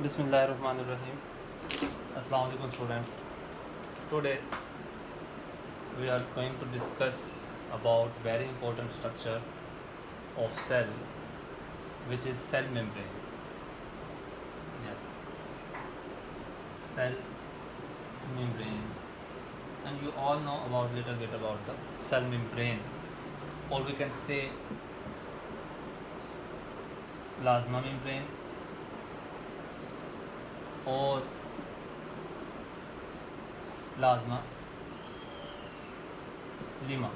Bismillahirrahmanirrahim. Assalamu alaikum students. Today we are going to discuss about very important structure of cell, which is cell membrane. Yes, cell membrane. And you all know about little bit about the cell membrane, or we can say plasma membrane or plasma lemma.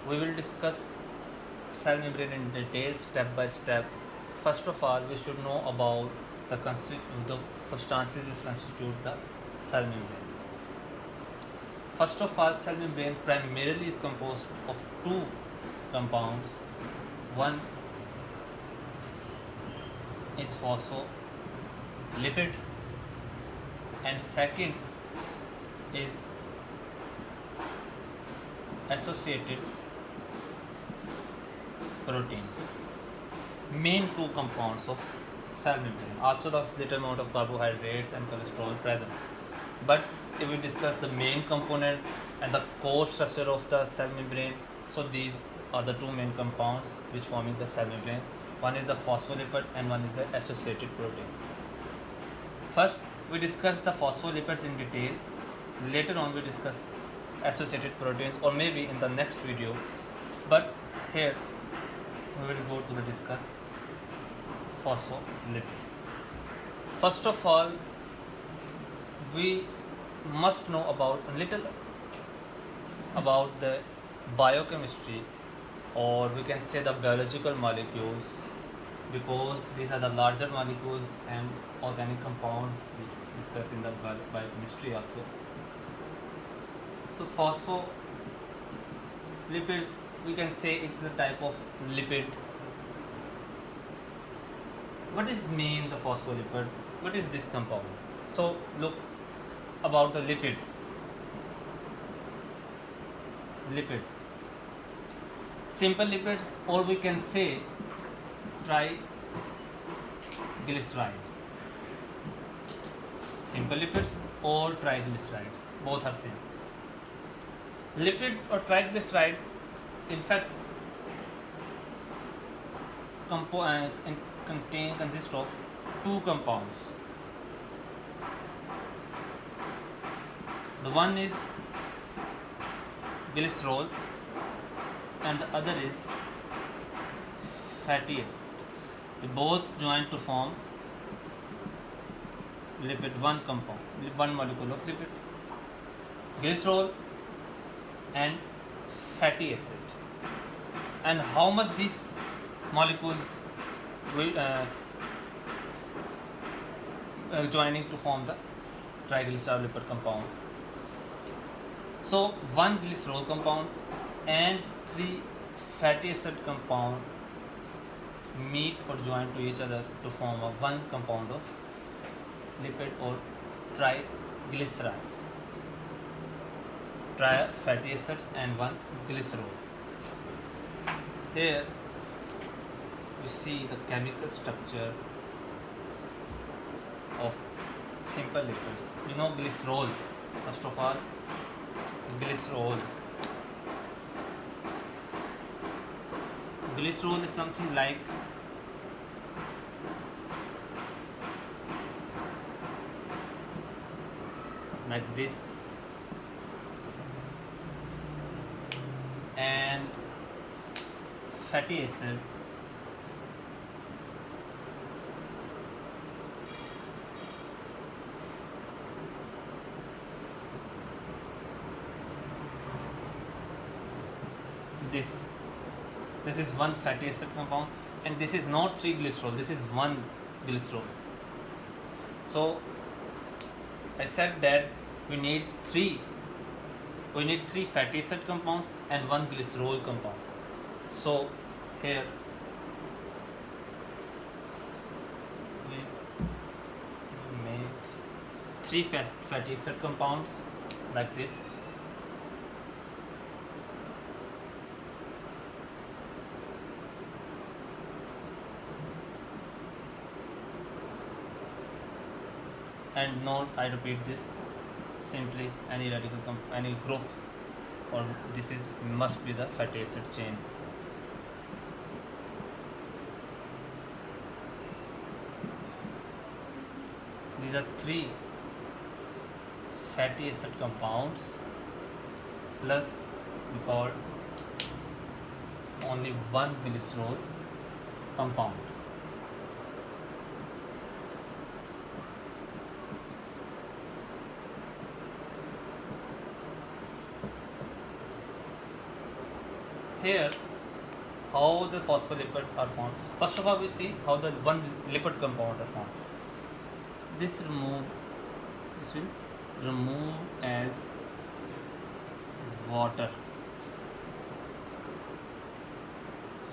We will discuss cell membrane in detail, step by step. First of all, we should know about the substances which constitute the cell membranes. First of all, cell membrane primarily is composed of two compounds. One is phospholipid and second is associated proteins. Main two compounds of cell membrane. Also there's little amount of carbohydrates and cholesterol present. But if we discuss the main component and the core structure of the cell membrane, so these are the two main compounds which forming the cell membrane. One is the phospholipid and one is the associated proteins. First, we discuss the phospholipids in detail. Later on, we discuss associated proteins, or maybe in the next video. But here, we will go to the discuss phospholipids. First of all, we must know about a little about the biochemistry, or we can say the biological molecules, because these are the larger molecules and organic compounds which we discuss in the biochemistry also. So phospholipids, we can say it's a type of lipid. What is mean the phospholipid? What is this compound? So look about the lipids. Simple lipids, or we can say triglycerides. Simple lipids or triglycerides, both are same. Lipid or triglyceride, in fact, consist of two compounds. The one is glycerol and the other is fatty acid. They both join to form lipid, one compound, one molecule of lipid. Glycerol and fatty acid. And how much these molecules will joining to form the triglyceride lipid compound. So one glycerol compound and three fatty acid compound meet or join to each other to form a one compound of lipid or triglycerides. Fatty acids and one glycerol. Here you see the chemical structure of simple lipids. You know glycerol. First of all, glycerol. Glycerol is something like this, and fatty acid this is one fatty acid compound, and this is not three glycerol, this is one glycerol. So I said that we need three fatty acid compounds and one glycerol compound. So here we make three fatty acid compounds like this, and not, I repeat this, simply any any group, or this is must be the fatty acid chain. These are three fatty acid compounds plus we call only one glycerol compound. Here, how the phospholipids are formed. First of all, we see how the one lipid compound are formed. This will remove as water.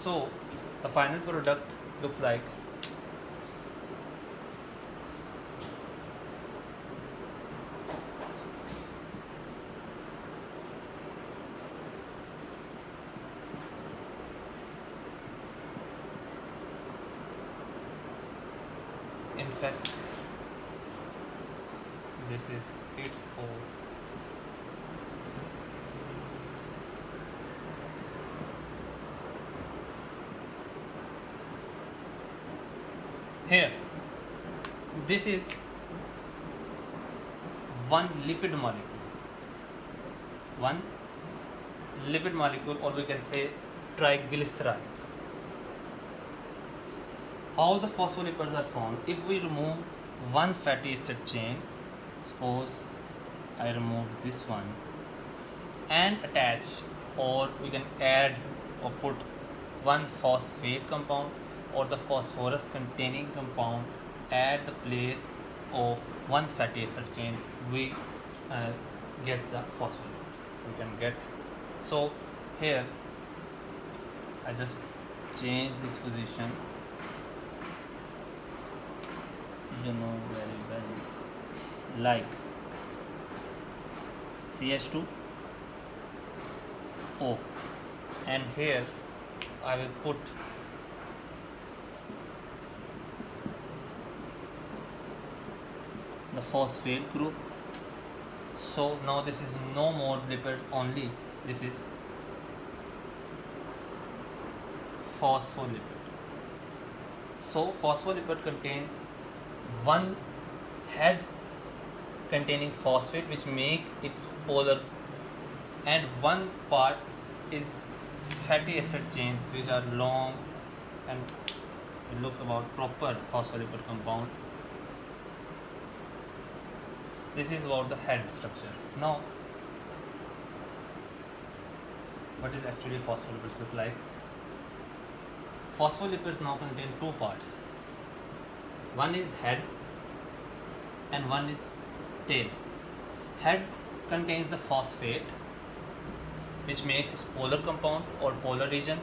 So the final product looks like in fact this is its own. Here, this is one lipid molecule. One lipid molecule, or we can say triglycerides. How the phospholipids are formed? If we remove one fatty acid chain, suppose I remove this one, and attach, or we can add or put one phosphate compound or the phosphorus containing compound at the place of one fatty acid chain, we get the phospholipids. We can get. So here I just change this position, you know very well, like CH2O, and here I will put the phosphate group. So now this is no more lipids, only this is phospholipid. So phospholipid contain one head containing phosphate which make it polar, and one part is fatty acid chains which are long and look about proper phospholipid compound. This is about the head structure. Now, what is actually phospholipids look like? Phospholipids now contain two parts. One is head and one is tail. Head contains the phosphate which makes its polar compound or polar region.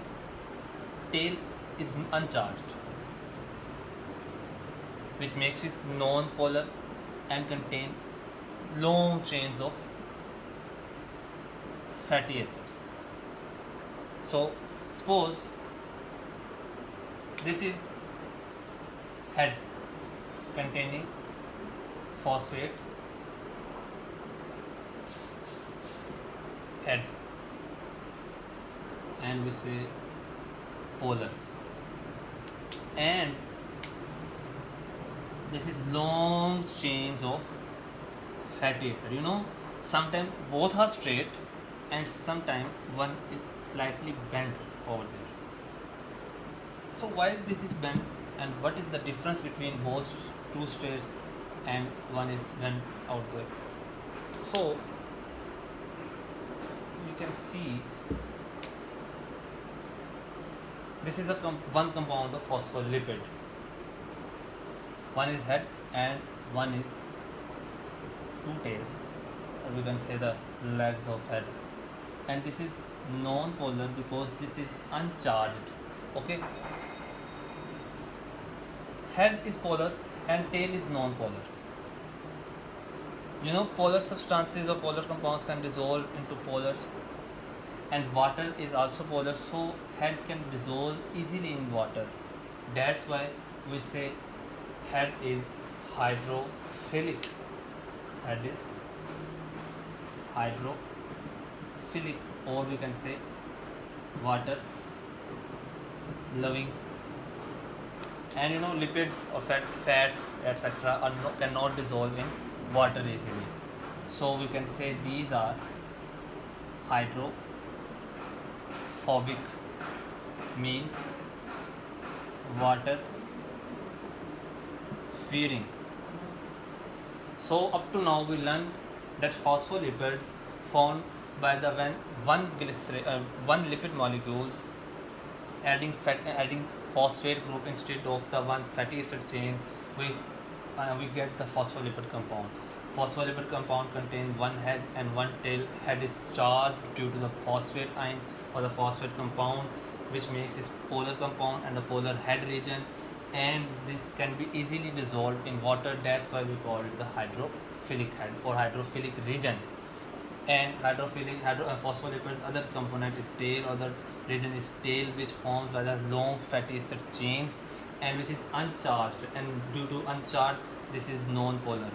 Tail is uncharged which makes it non-polar and contain long chains of fatty acids. So suppose this is head containing phosphate, head, and we say polar, and this is long chains of fatty acid. Sometimes both are straight and sometimes one is slightly bent over there. So why this is bent, and what is the difference between both two straights and one is bent out there? So you can see this is one compound of phospholipid. One is head and one is two tails, or we can say the legs of head, and this is non-polar because this is uncharged. Okay, head is polar and tail is non-polar. Polar substances or polar compounds can dissolve into polar, and water is also polar, so head can dissolve easily in water. That's why we say head is hydrophilic. That is hydrophilic, or we can say water loving. And lipids or fats etc. Cannot dissolve in water easily. So we can say these are hydrophobic, means water fearing. So up to now we learned that phospholipids formed by the when one lipid molecules adding phosphate group instead of the one fatty acid chain, we get the phospholipid compound. Phospholipid compound contains one head and one tail. Head is charged due to the phosphate ion or the phosphate compound, which makes this polar compound and the polar head region, and this can be easily dissolved in water. That's why we call it the hydrophilic head or hydrophilic region. And phospholipids other component is tail, or the region is tail, which formed by the long fatty acid chains and which is uncharged, and due to uncharged this is non-polar.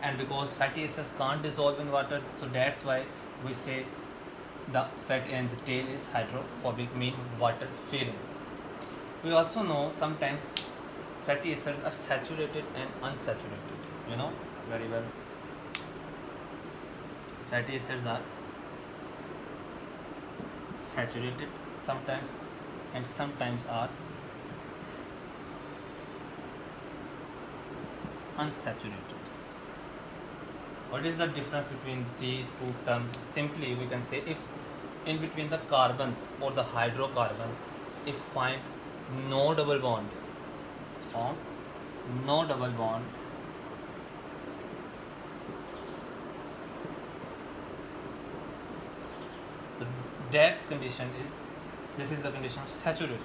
And because fatty acids can't dissolve in water, so that's why we say the fat and the tail is hydrophobic, mean water fearing. We also know sometimes fatty acids are saturated and unsaturated, very well. Fatty acids are saturated sometimes and sometimes are unsaturated. What is the difference between these two terms? Simply we can say, if in between the carbons or the hydrocarbons, if find no double bond, found no double bond, that condition is, this is the condition of saturated.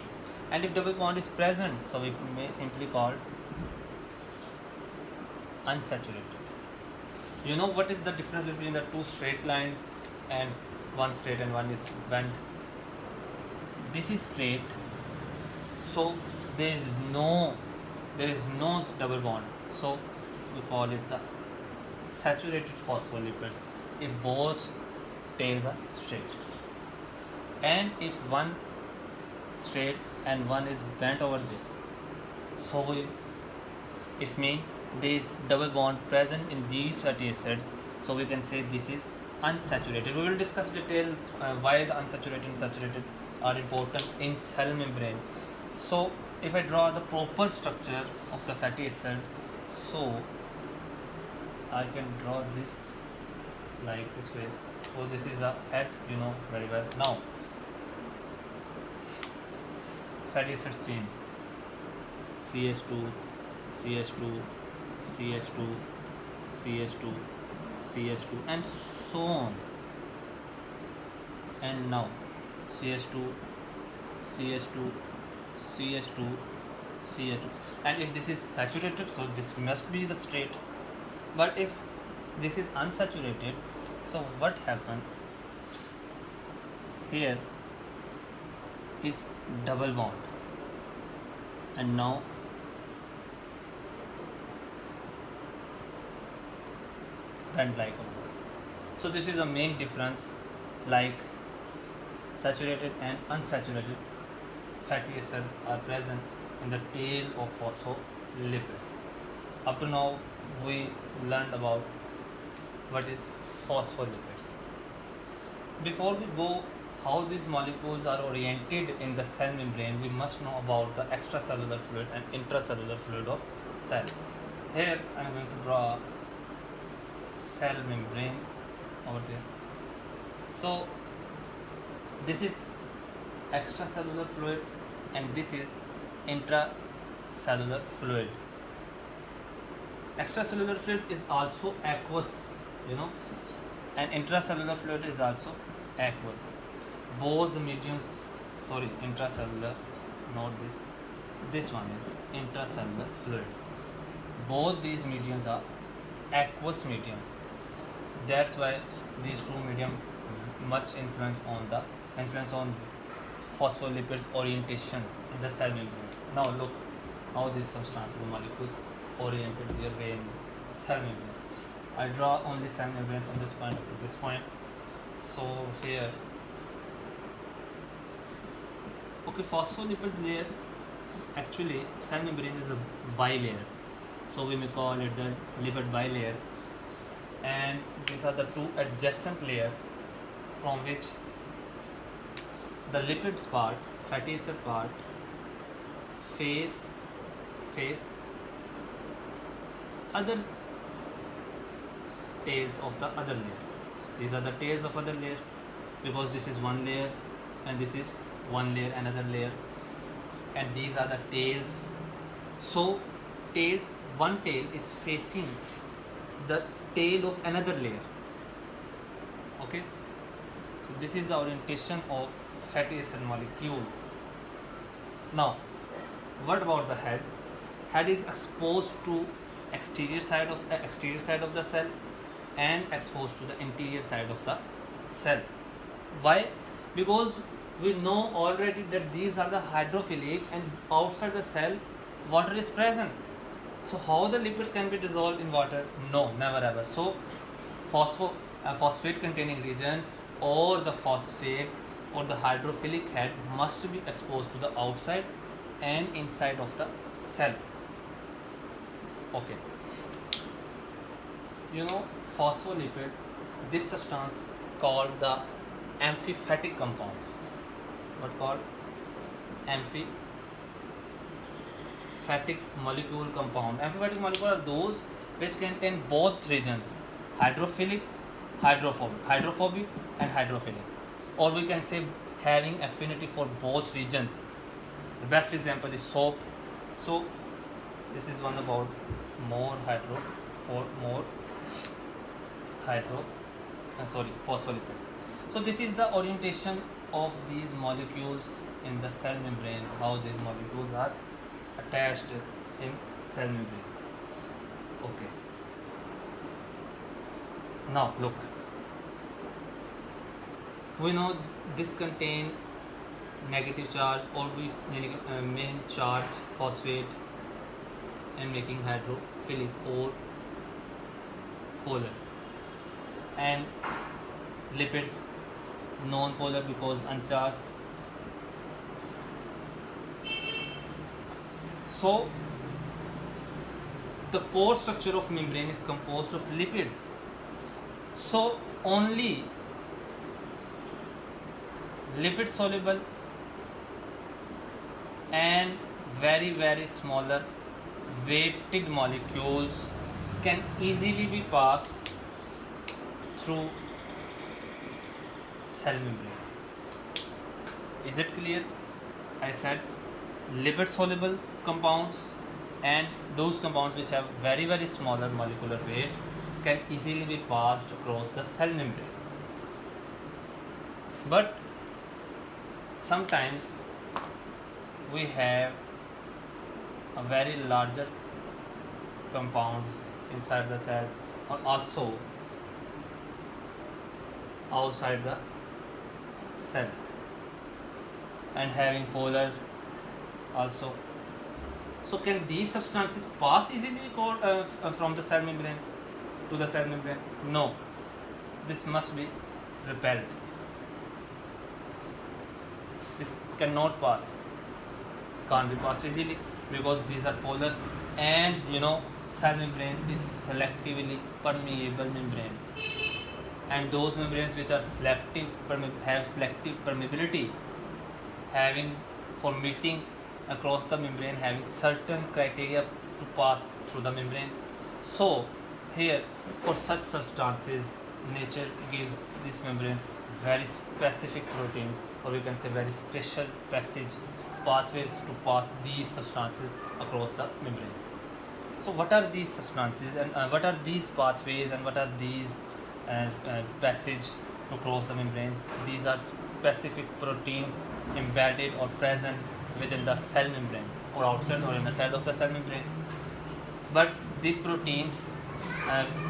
And if double bond is present, so we may simply call unsaturated. What is the difference between the two straight lines and one straight and one is bent? This is straight, so there is no double bond, so we call it the saturated phospholipids if both tails are straight. And if one straight and one is bent over there, so it means there is double bond present in these fatty acids, so we can say this is unsaturated. We will discuss detail why the unsaturated and saturated are important in cell membrane. So if I draw the proper structure of the fatty acid, so I can draw this like this way. So this is a head, very well. Now fatty acid chains, CH2, CH2, CH2, CH2, CH2, and so on. And now CH2, CH2, CH2, CH2. And if this is saturated, so this must be the straight. But if this is unsaturated, so what happened here is double bond, and now bend like over. So this is the main difference, like saturated and unsaturated fatty acids are present in the tail of phospholipids. Up to now we learned about what is phospholipids. Before we go how these molecules are oriented in the cell membrane, we must know about the extracellular fluid and intracellular fluid of cell. Here I am going to draw cell membrane over there. So this is extracellular fluid and this is intracellular fluid. Extracellular fluid is also aqueous, and intracellular fluid is also aqueous. Both the mediums, intracellular, not this one is intracellular fluid. Both these mediums are aqueous medium. That's why these two medium much influence on phospholipids orientation in the cell membrane. Now look how these substances and molecules oriented your way in cell membrane. I draw only cell membrane from this point to this point. So here, okay, phospholipids layer, actually cell membrane is a bilayer, so we may call it the lipid bilayer, and these are the two adjacent layers from which the lipids part, fatty acid part, face other tails of the other layer. These are the tails of other layer, because this is one layer and this is one layer, another layer, and these are the tails. So tails, one tail is facing the tail of another layer. Okay, this is the orientation of fatty acid molecules. Now what about the head? Head is exposed to exterior side of the cell and exposed to the interior side of the cell. Why? Because we know already that these are the hydrophilic, and outside the cell water is present. So how the lipids can be dissolved in water? No, never ever. So phosphate containing region, or the phosphate or the hydrophilic head must be exposed to the outside and inside of the cell. Okay, phospholipid, this substance called the amphipathic compounds. What called? Amphipathic molecule compound. Amphipathic molecule are those which contain both regions, hydrophilic, hydrophobic and hydrophilic, or we can say having affinity for both regions. The best example is soap. So this is one about phospholipids. So this is the orientation of these molecules in the cell membrane, how these molecules are attached in cell membrane. Okay, now look, we know this contain negative charge, or we main charge phosphate, and making hydrophilic or polar, and lipids non-polar because uncharged. So the core structure of membrane is composed of lipids. So only lipid soluble and very smaller weighted molecules can easily be passed through cell membrane. Is it clear? I said lipid soluble compounds and those compounds which have very smaller molecular weight can easily be passed across the cell membrane. But sometimes we have a very larger compounds inside the cell, or also outside the cell, and having polar also. So can these substances pass easily from the cell membrane to the cell membrane? No, this must be repelled. This cannot pass, can't be passed easily, because these are polar, and cell membrane is selectively permeable membrane, and those membranes which are have selective permeability, having for meeting across the membrane, having certain criteria to pass through the membrane. So here, for such substances, nature gives this membrane very specific proteins, or we can say very special pathways to pass these substances across the membrane. So what are these substances, and what are these pathways, and what are these passage to cross the membranes? These are specific proteins embedded or present within the cell membrane, or outside or inside of the cell membrane. But these proteins,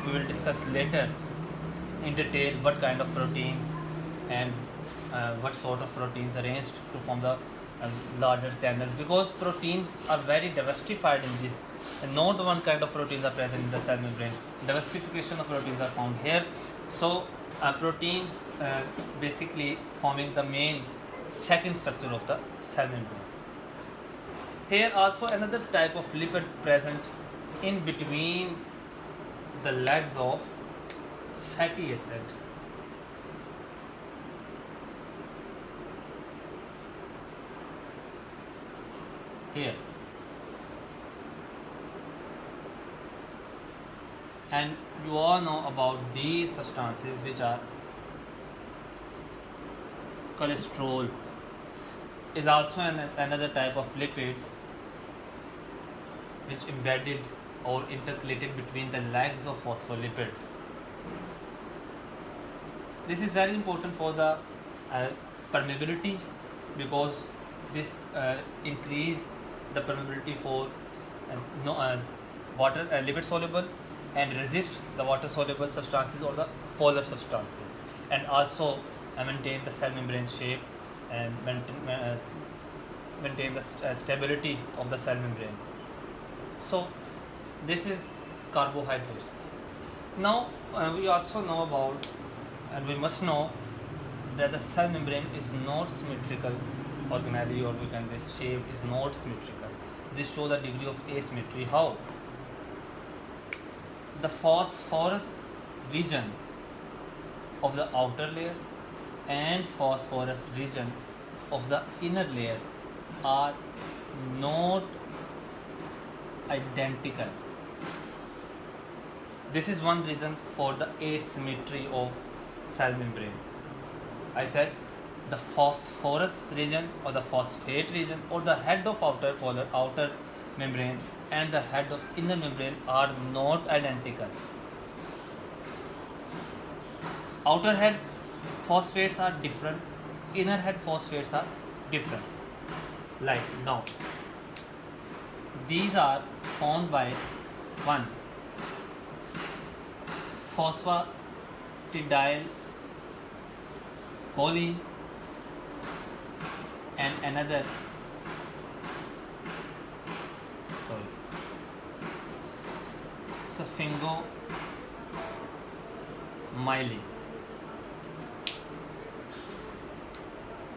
we will discuss later in detail what kind of proteins and what sort of proteins arranged to form the larger channels, because proteins are very diversified in this, and not one kind of proteins are present in the cell membrane. Diversification of proteins are found here. So proteins basically forming the main second structure of the cell membrane. Here also another type of lipid present in between the legs of fatty acid. Here, and you all know about these substances, which are cholesterol is also another type of lipids which embedded or intercalated between the legs of phospholipids. This is very important for the permeability, because this increase the permeability for water lipid soluble and resist the water soluble substances or the polar substances, and also maintain the cell membrane shape and maintain the stability of the cell membrane. So this is carbohydrates. Now we also know about, and we must know, that the cell membrane is not symmetrical organelle, or we can say shape is not symmetrical. This shows the degree of asymmetry. How? The phosphorus region of the outer layer and phosphorus region of the inner layer are not identical. This is one reason for the asymmetry of cell membrane. I said the phosphorus region or the phosphate region or the head of outer membrane and the head of inner membrane are not identical. Outer head phosphates are different, inner head phosphates are different. Like now, these are formed by one phosphatidyl choline and another sphingomyelin,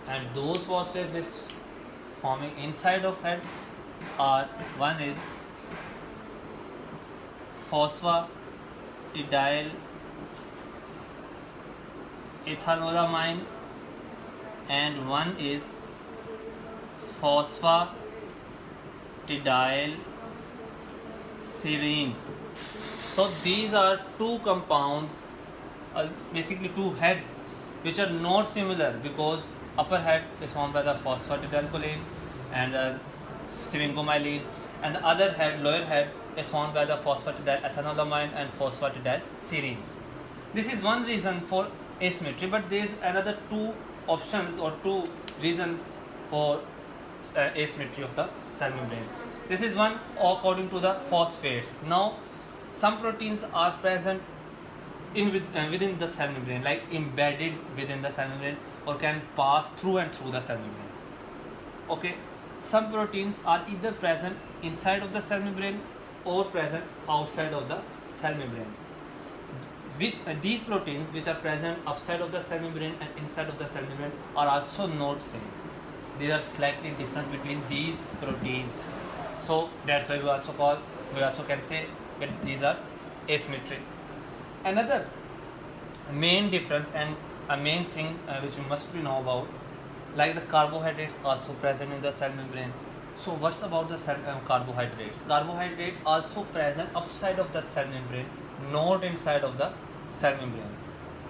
and those phosphates which forming inside of head are, one is phosphatidyl ethanolamine and one is phosphatidyl serine. So these are two compounds, basically two heads, which are not similar, because upper head is formed by the phosphatidylcholine and the sphingomyelin, and the other head, lower head, is formed by the phosphatidylethanolamine and phosphatidylserine. This is one reason for asymmetry, but there is another two options or two reasons for asymmetry of the cell membrane. This is one according to the phosphates. Now, some proteins are present within the cell membrane, like embedded within the cell membrane, or can pass through and through the cell membrane. Okay, some proteins are either present inside of the cell membrane or present outside of the cell membrane. These proteins which are present outside of the cell membrane and inside of the cell membrane are also not same. There are slightly difference between these proteins. So that's why we also can say that these are asymmetric. Another main difference and a main thing which you must know about, like the carbohydrates also present in the cell membrane. So what's about the carbohydrates? Carbohydrate also present outside of the cell membrane, not inside of the cell membrane.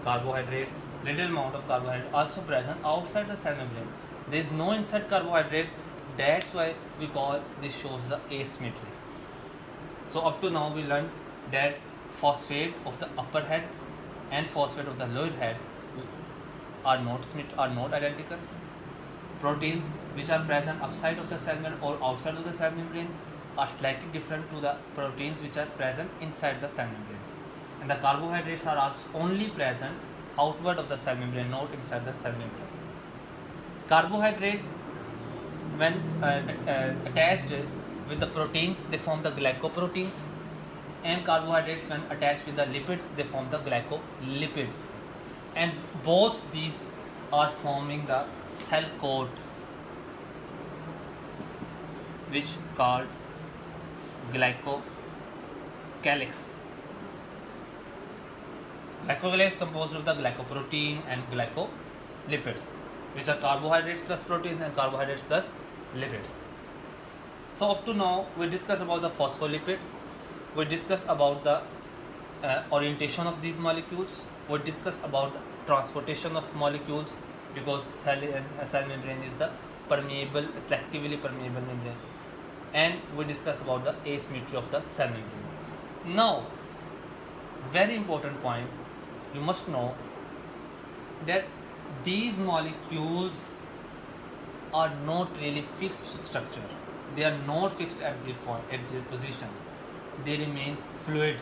Carbohydrates, little amount of carbohydrate also present outside the cell membrane. There is no inside carbohydrates. That's why we call this shows the asymmetry. So up to now we learned that phosphate of the upper head and phosphate of the lower head are not identical. Proteins which are present outside of the cell membrane or outside of the cell membrane are slightly different to the proteins which are present inside the cell membrane. And the carbohydrates are also only present outward of the cell membrane, not inside the cell membrane. Carbohydrate when attached with the proteins, they form the glycoproteins, and carbohydrates when attached with the lipids, they form the glycolipids, and both these are forming the cell coat, which called glycocalyx. Glycocalyx is composed of the glycoprotein and glycolipids, which are carbohydrates plus proteins and carbohydrates plus lipids. So up to now we discussed about the phospholipids, we discussed about the orientation of these molecules, we discussed about the transportation of molecules, because cell membrane is the permeable, selectively permeable membrane, and we discussed about the asymmetry of the cell membrane. Now, very important point, you must know that these molecules are not really fixed structure. They are not fixed at their point, at their positions. They remain fluid.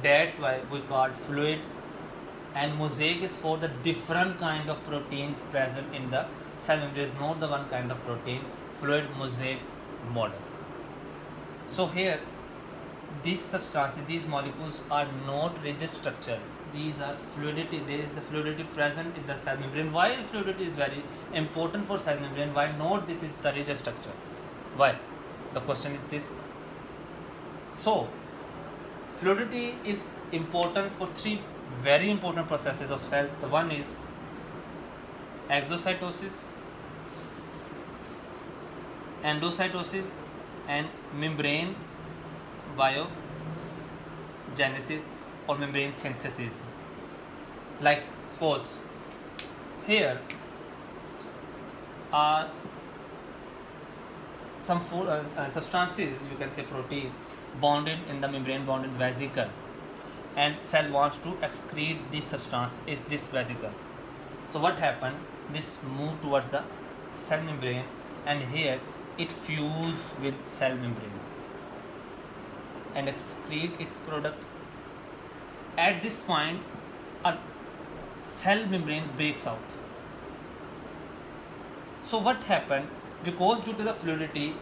That's why we call fluid. And mosaic is for the different kind of proteins present in the cell membrane. There is not the one kind of protein. Fluid mosaic model. So here, these substances, these molecules are not rigid structure. These are fluidity. There is a fluidity present in the cell membrane. Why fluidity is very important for cell membrane? Why not this is the rigid structure? Why? The question is this. So, fluidity is important for three very important processes of cells. The one is exocytosis, endocytosis, and membrane biogenesis or membrane synthesis. Like suppose here are some substances, you can say protein, bonded in the membrane bonded vesicle, and cell wants to excrete this substance is this vesicle. So what happened, this move towards the cell membrane, and here it fuse with cell membrane and excrete its products. At this point, a cell membrane breaks out. So what happened, because due to the fluidity,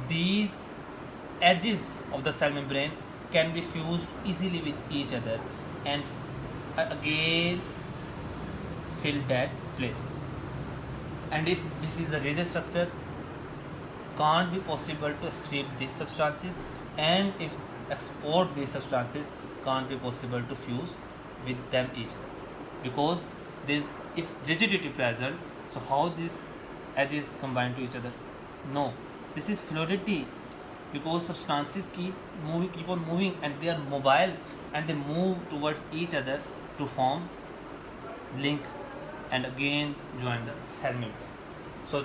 these edges of the cell membrane can be fused easily with each other and again fill that place. And if this is a rigid structure, can't be possible to excrete these substances, and if export these substances, can't be possible to fuse with them each other, because there is, if rigidity present, so how these edges combine to each other? No, this is fluidity, because substances keep on moving, and they are mobile, and they move towards each other to form link and again join the cell membrane. So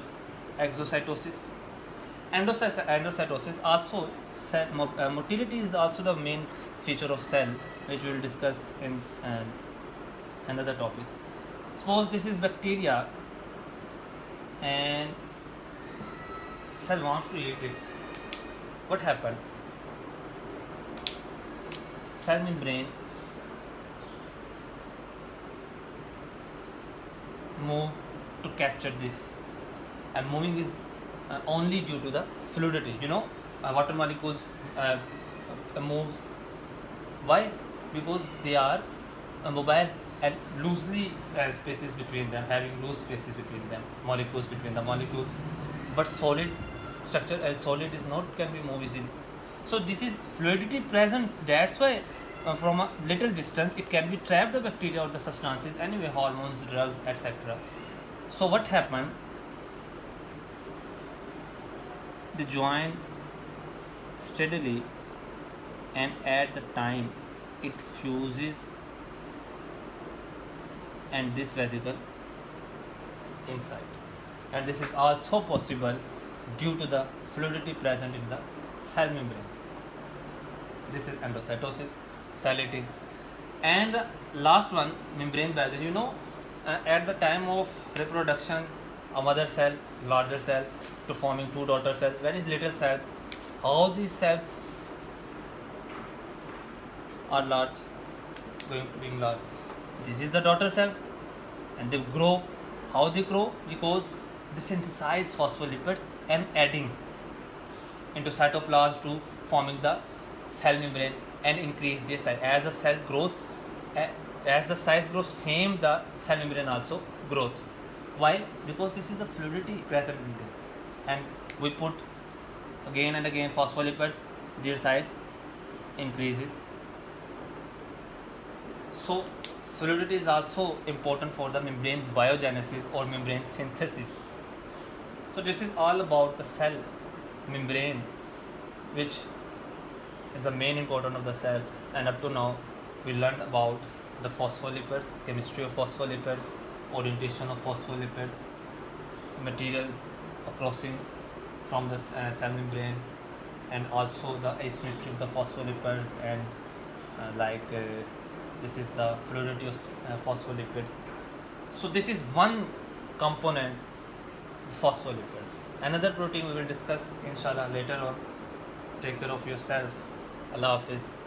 exocytosis, endocytosis also cell, motility is also the main feature of cell, which we will discuss in another topics. Suppose this is bacteria and cell wants to eat it. What happened? Cell membrane move to capture this, and moving is only due to the fluidity. Water molecules moves. Why? Because they are mobile and loosely spaces between them, having loose spaces between them, molecules between the molecules. But solid structure, as solid is not, can be moved easily. So this is fluidity present. That's why from a little distance it can be trapped the bacteria or the substances anyway, hormones, drugs, etc. So what happened? They join steadily, and at the time it fuses and this vesicle inside, and this is also possible due to the fluidity present in the cell membrane. This is endocytosis, cell eating. And the last one, membrane biogenesis. At the time of reproduction, a mother cell, larger cell, to forming two daughter cells, very little cells. How these cells are large, being large. This is the daughter cells, and they grow. How they grow? Because they synthesize phospholipids and adding into cytoplasm to forming the cell membrane and increase their size. As the cell grows, as the size grows, same the cell membrane also growth. Why? Because this is the fluidity present in them, and we put again and again phospholipids, their size increases. So fluidity is also important for the membrane biogenesis or membrane synthesis. So this is all about the cell membrane, which is the main important of the cell. And up to now we learned about the phospholipids, chemistry of phospholipids, orientation of phospholipids, material crossing from the cell membrane, and also the asymmetry of the phospholipids, and this is the fluidity of phospholipids. So this is one component, phospholipids. Another protein we will discuss inshallah later on. Take care of yourself. Allah Hafiz.